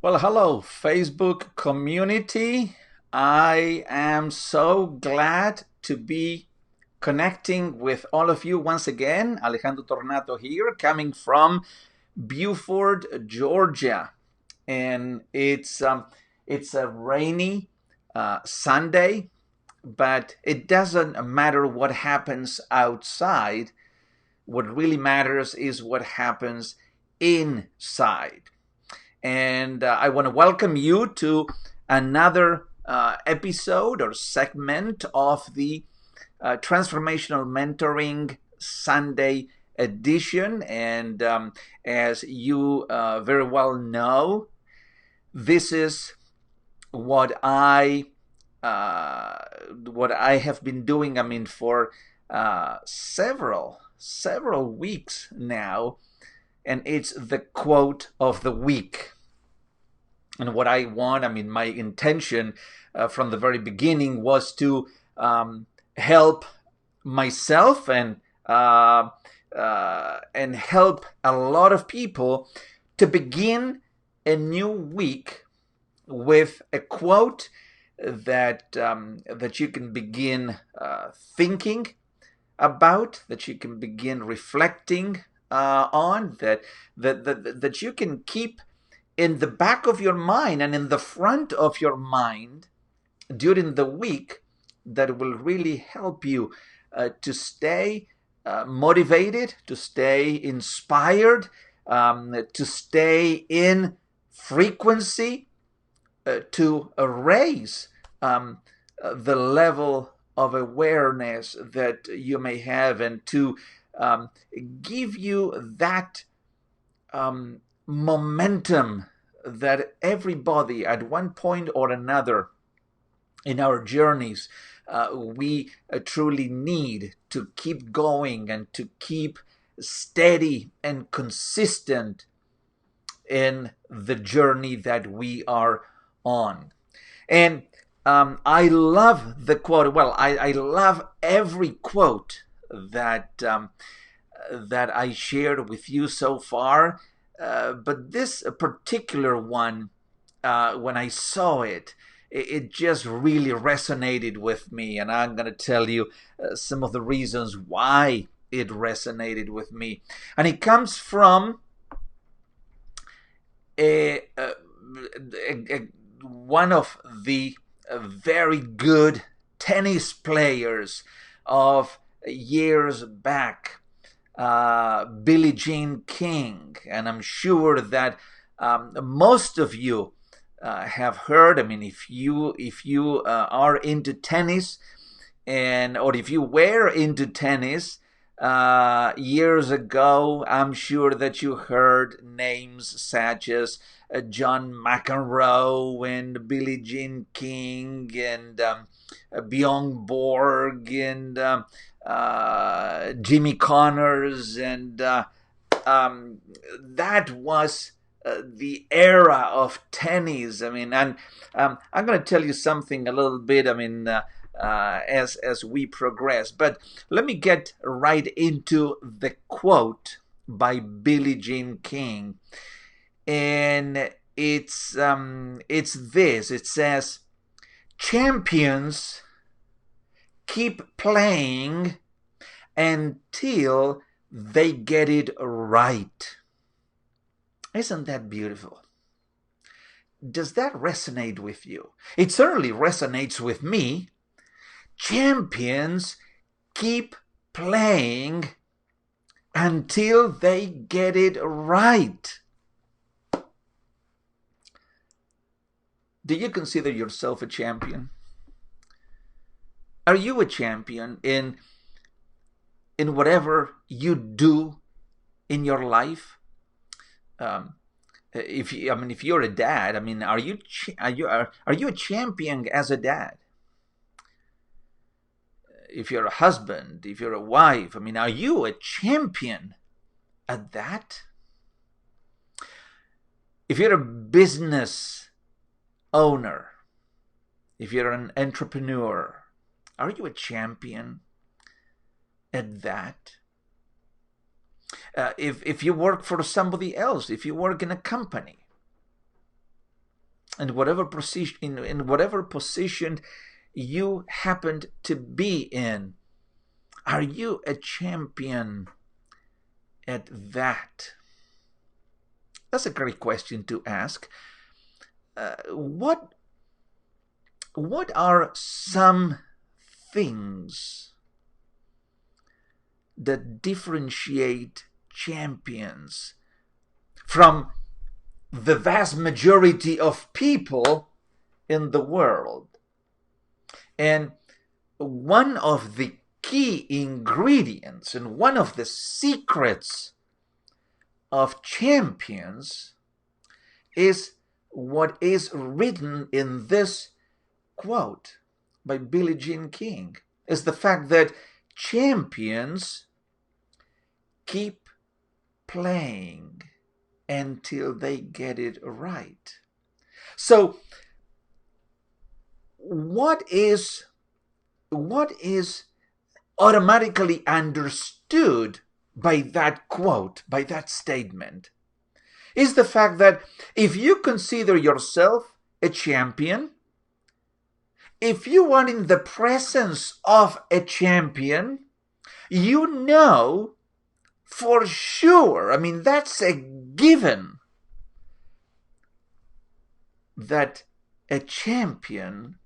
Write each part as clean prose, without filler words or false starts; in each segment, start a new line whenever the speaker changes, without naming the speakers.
Well, hello, Facebook community. I am so glad to be connecting with all of you once again. Alejandro Tornato here, coming from Beaufort, Georgia, and it's a rainy Sunday, but it doesn't matter what happens outside. What really matters is what happens inside. And I want to welcome you to another episode or segment of the Transformational Mentoring Sunday edition. And as you very well know, this is what I what I have been doing. I mean, for several weeks now, and it's the quote of the week. And what I want, I mean, my intention from the very beginning was to help myself and help a lot of people to begin a new week with a quote that you can begin thinking about, that you can begin reflecting on, that you can keep in the back of your mind and in the front of your mind during the week, that will really help you to stay motivated, to stay inspired, to stay in frequency, to raise the level of awareness that you may have, and to give you that momentum that everybody at one point or another in our journeys we truly need to keep going and to keep steady and consistent in the journey that we are on. And I love the quote. Well, I love every quote that I shared with you so far. But this particular one, when I saw it, it just really resonated with me. And I'm going to tell you some of the reasons why it resonated with me. And it comes from one of the very good tennis players of years back, Billie Jean King. And I'm sure that most of you have heard. I mean, if you are into tennis, and or if you were into tennis years ago, I'm sure that you heard names such as John McEnroe and Billie Jean King and Bjorn Borg and Jimmy Connors, and that was the era of tennis. I mean, and I'm going to tell you something a little bit. I mean, as we progress, but let me get right into the quote by Billie Jean King, and it's this. It says, "Champions keep playing until they get it right." Isn't that beautiful? Does that resonate with you? It certainly resonates with me. Champions keep playing until they get it right. Do you consider yourself a champion? Are you a champion in whatever you do in your life? If you're a dad, I mean, are you a champion as a dad? If you're a husband, if you're a wife, I mean, are you a champion at that? If you're a business owner, if you're an entrepreneur, are you a champion at that? If you work for somebody else, if you work in a company, in whatever position, in whatever position you happened to be in. Are you a champion at that? That's a great question to ask. What are some things that differentiate champions from the vast majority of people in the world? And one of the key ingredients and one of the secrets of champions is what is written in this quote by Billie Jean King, is the fact that champions keep playing until they get it right. So what is automatically understood by that quote, by that statement, is the fact that if you consider yourself a champion, if you are in the presence of a champion, you know for sure, I mean, that's a given, that a champion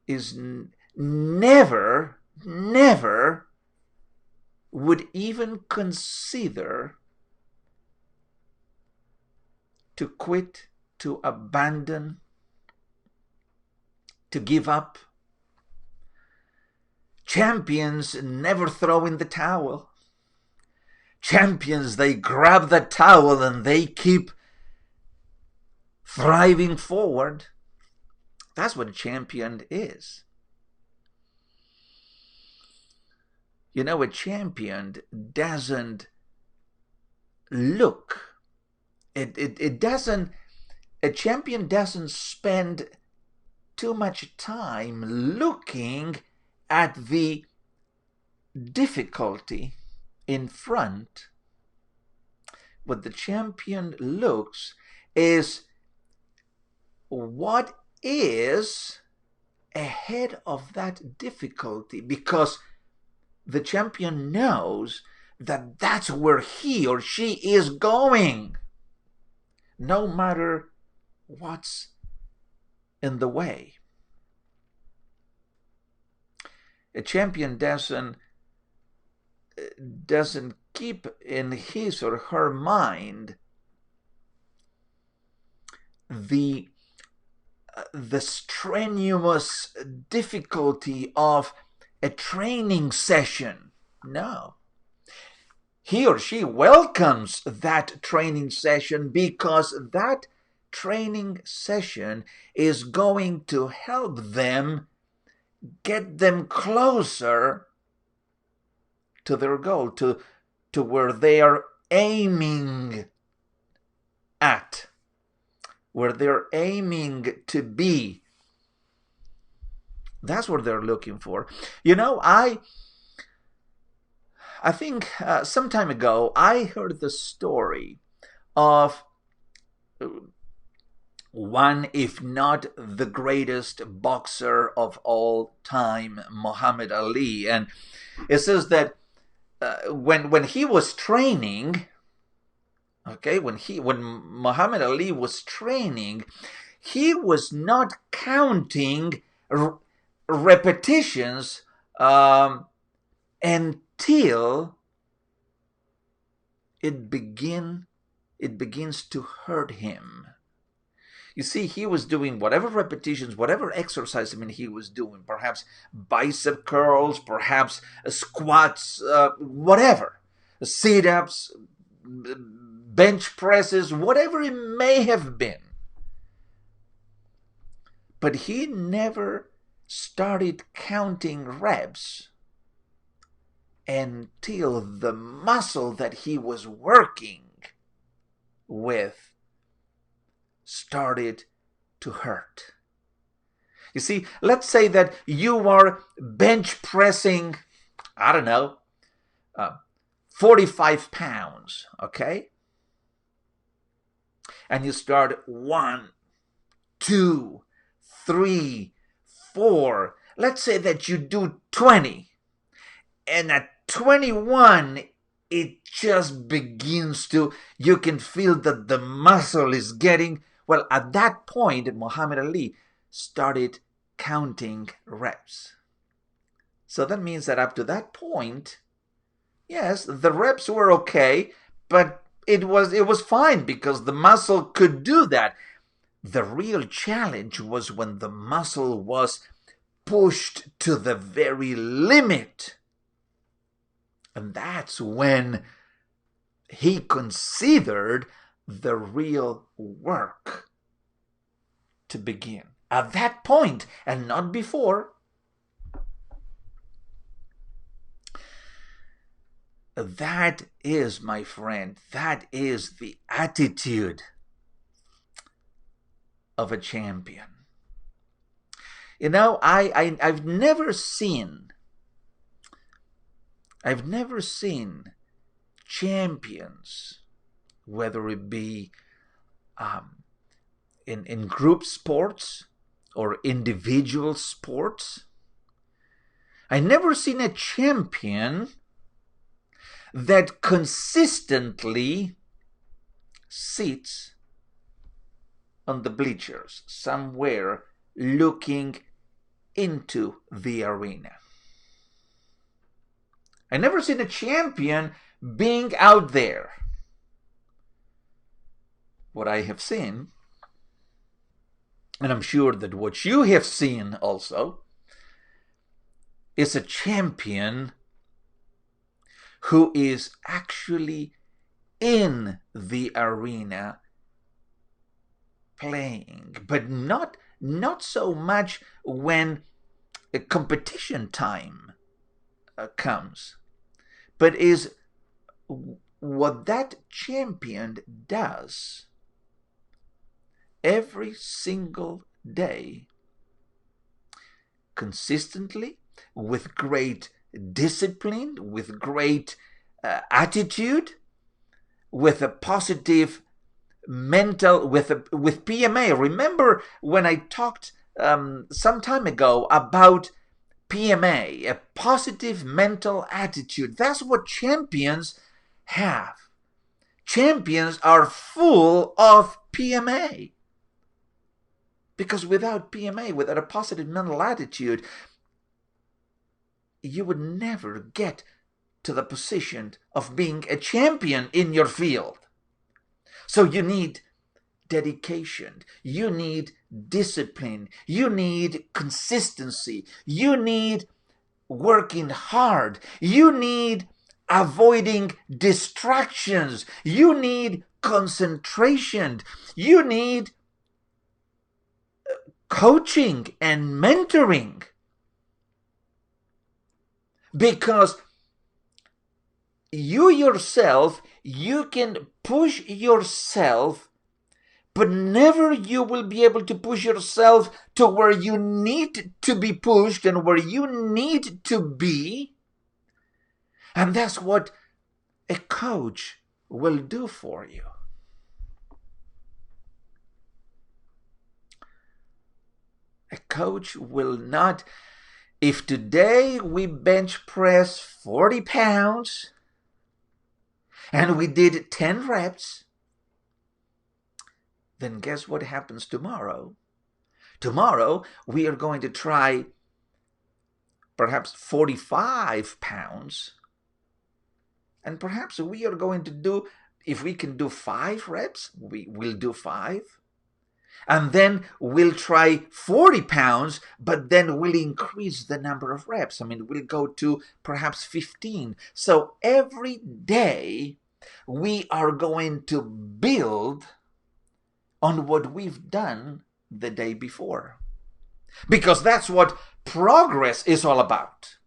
is never would even consider to quit, to abandon, to give up. Champions never throw in the towel. Champions, they grab the towel and they keep thriving forward. That's what a champion is. You know, a champion doesn't look. A champion doesn't spend too much time looking at the difficulty in front. What the champion looks is what is ahead of that difficulty, because the champion knows that that's where he or she is going, no matter what's in the way. A champion doesn't keep in his or her mind the strenuous difficulty of a training session. No. He or she welcomes that training session because that training session is going to help them, get them closer to their goal, to where they are aiming at, where they're aiming to be. That's what they're looking for. You know, I think some time ago I heard the story of one, if not the greatest boxer of all time, Muhammad Ali. And it says that when he was training, when Muhammad Ali was training, he was not counting repetitions until it begins to hurt him. You see, he was doing whatever repetitions, whatever exercise, he was doing, perhaps bicep curls, perhaps squats, whatever, sit-ups, bench presses, whatever it may have been. But he never started counting reps until the muscle that he was working with started to hurt. You see, let's say that you are bench pressing, 45 pounds, okay? And you start 1, 2, 3, 4. Let's say that you do 20. And at 21, it just begins to, you can feel that the muscle is getting, well, at that point, Muhammad Ali started counting reps. So that means that up to that point, yes, the reps were okay, but it was fine because the muscle could do that. The real challenge was when the muscle was pushed to the very limit. And that's when he considered the real work to begin. At that point, and not before. That is, my friend, that is the attitude of a champion. You know, I've never seen champions, whether it be in group sports or individual sports. I've never seen a champion that consistently sits on the bleachers somewhere looking into the arena. I never seen a champion being out there. What I have seen, and I'm sure that what you have seen also, is a champion who is actually in the arena playing, but not so much when a competition time comes, but is what that champion does every single day, consistently, with great discipline, with great attitude, with a positive mental, with PMA. Remember when I talked some time ago about PMA, a positive mental attitude? That's what champions have. Champions are full of PMA. Because without PMA, without a positive mental attitude, you would never get to the position of being a champion in your field. So you need dedication, you need discipline, you need consistency, you need working hard, you need avoiding distractions, you need concentration, you need coaching and mentoring. Because you yourself, you can push yourself, but never you will be able to push yourself to where you need to be pushed and where you need to be. And that's what a coach will do for you. A coach will not, if today we bench press 40 pounds and we did 10 reps, then guess what happens tomorrow? Tomorrow we are going to try perhaps 45 pounds, and perhaps we are going to do, if we can do 5 reps, we will do 5. And then we'll try 40 pounds, but then we'll increase the number of reps. I mean, we'll go to perhaps 15. So every day we are going to build on what we've done the day before. Because that's what progress is all about.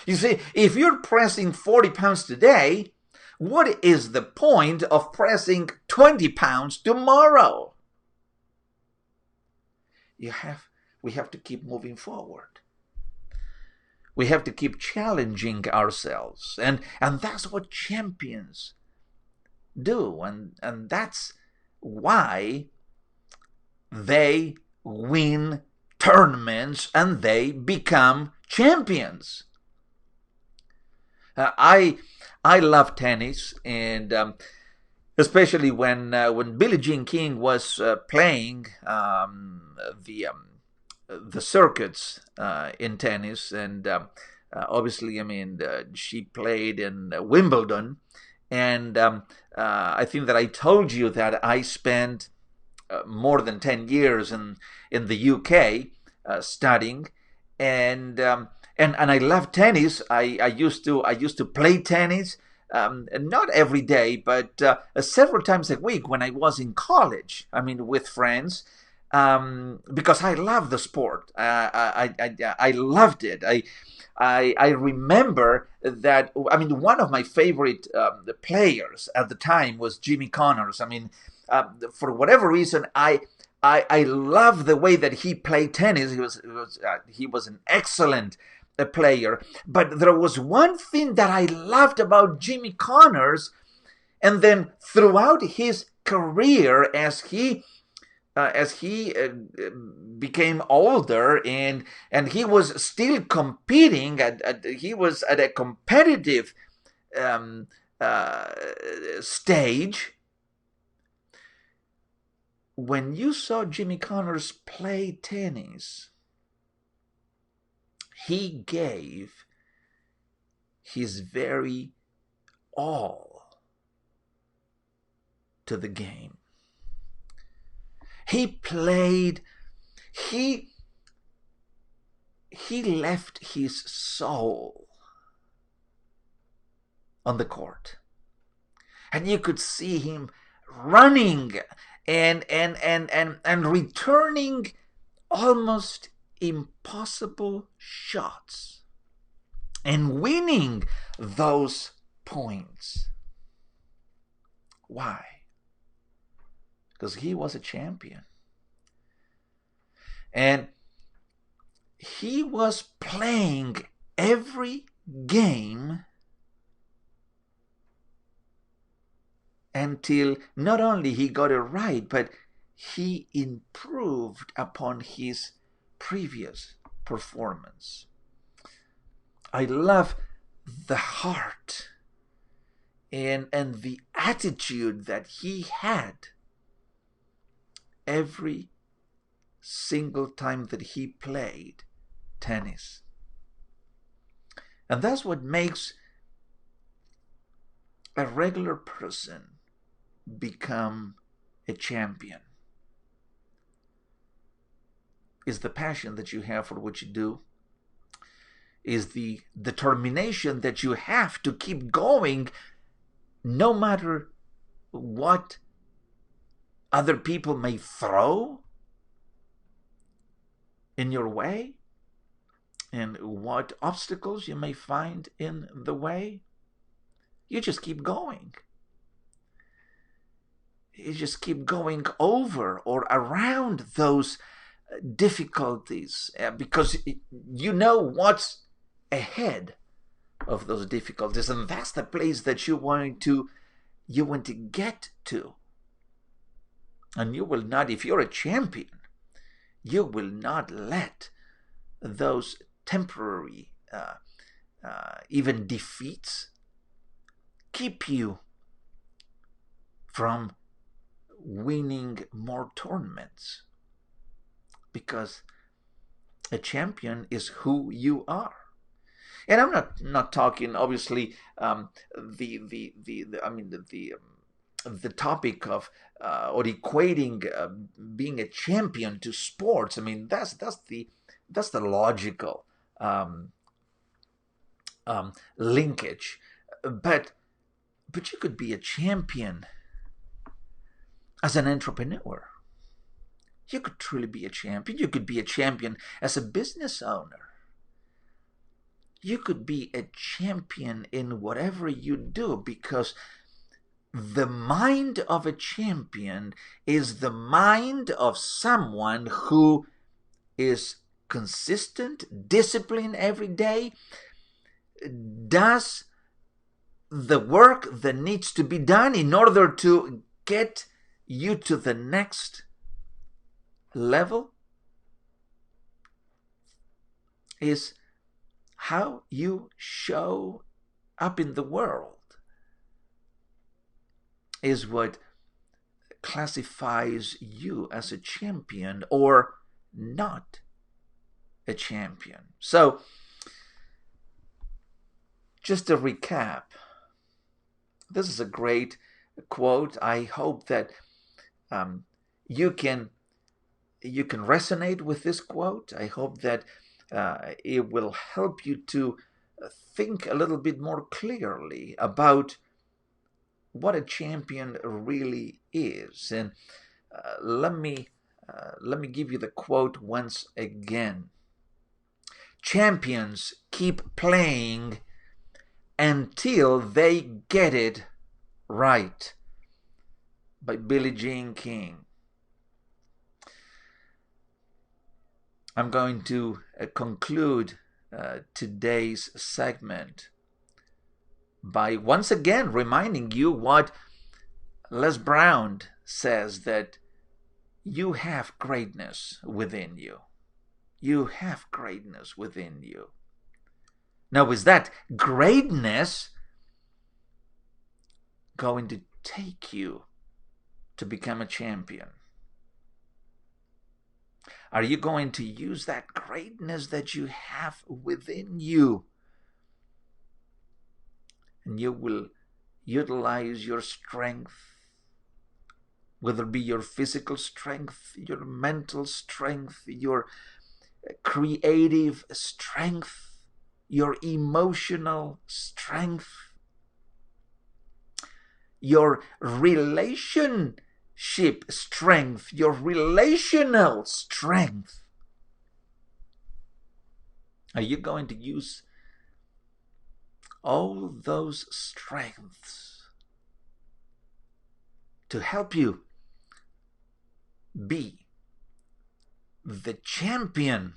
You see, if you're pressing 40 pounds today, what is the point of pressing 20 pounds tomorrow? We have to keep moving forward. We have to keep challenging ourselves. And that's what champions do. And that's why they win tournaments and they become champions. I love tennis, and especially when Billie Jean King was playing the circuits in tennis, and obviously, she played in Wimbledon, and I think that I told you that I spent more than 10 years in the UK studying, and I love tennis. I used to play tennis, not every day, but several times a week when I was in college. With friends, because I love the sport. I loved it. I remember that. One of my favorite players at the time was Jimmy Connors. For whatever reason, I love the way that he played tennis. He was an excellent player. But there was one thing that I loved about Jimmy Connors, and then throughout his career, as he became older and he was still competing, he was at a competitive stage. When you saw Jimmy Connors play tennis, he gave his very all to the game. He played, he left his soul on the court. And you could see him running and returning almost impossible shots and winning those points. Why? Because he was a champion. And he was playing every game until not only he got it right, but he improved upon his previous performance. I love the heart and the attitude that he had every single time that he played tennis. And that's what makes a regular person become a champion. Is the passion that you have for what you do, is the determination that you have to keep going no matter what other people may throw in your way and what obstacles you may find in the way. You just keep going. You just keep going over or around those difficulties because you know what's ahead of those difficulties, and that's the place that you want to get to. And you will not, if you're a champion, you will not let those temporary even defeats keep you from winning more tournaments, because a champion is who you are. And I'm not talking obviously the topic of or equating being a champion to sports. That's the logical linkage, but you could be a champion as an entrepreneur. You could truly be a champion. You could be a champion as a business owner. You could be a champion in whatever you do, because the mind of a champion is the mind of someone who is consistent, disciplined every day, does the work that needs to be done in order to get you to the next level is how you show up in the world, is what classifies you as a champion or not a champion. So, just to recap, this is a great quote. I hope that you can resonate with this quote. I hope that it will help you to think a little bit more clearly about what a champion really is. And let me give you the quote once again. Champions keep playing until they get it right, by Billie Jean King. I'm going to conclude today's segment by once again reminding you what Les Brown says, that you have greatness within you. You have greatness within you. Now, is that greatness going to take you to become a champion? Are you going to use that greatness that you have within you? And you will utilize your strength, whether it be your physical strength, your mental strength, your creative strength, your emotional strength, your relationship strength, your relational strength. Are you going to use all those strengths to help you be the champion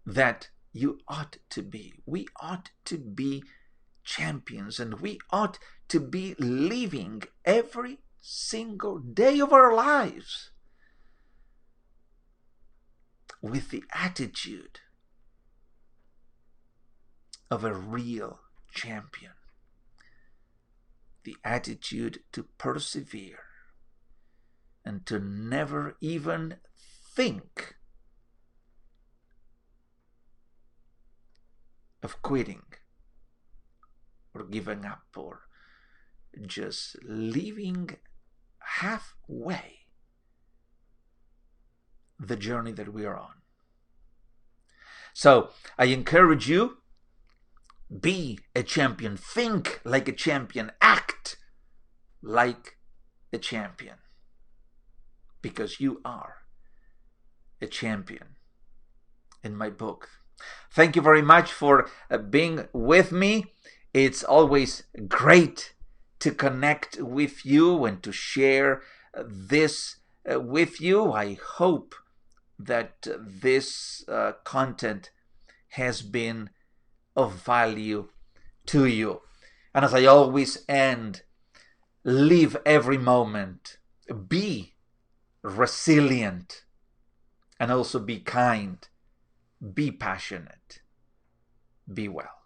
that you ought to be? We ought to be champions, and we ought to be living every single day of our lives with the attitude of a real champion, the attitude to persevere and to never even think of quitting or giving up or just leaving halfway the journey that we are on. So I encourage you, be a champion, think like a champion, act like a champion, because you are a champion in my book. Thank you very much for being with me. It's always great to connect with you and to share this with you. I hope that this content has been of value to you. And as I always end, live every moment, be resilient, and also be kind, be passionate, be well.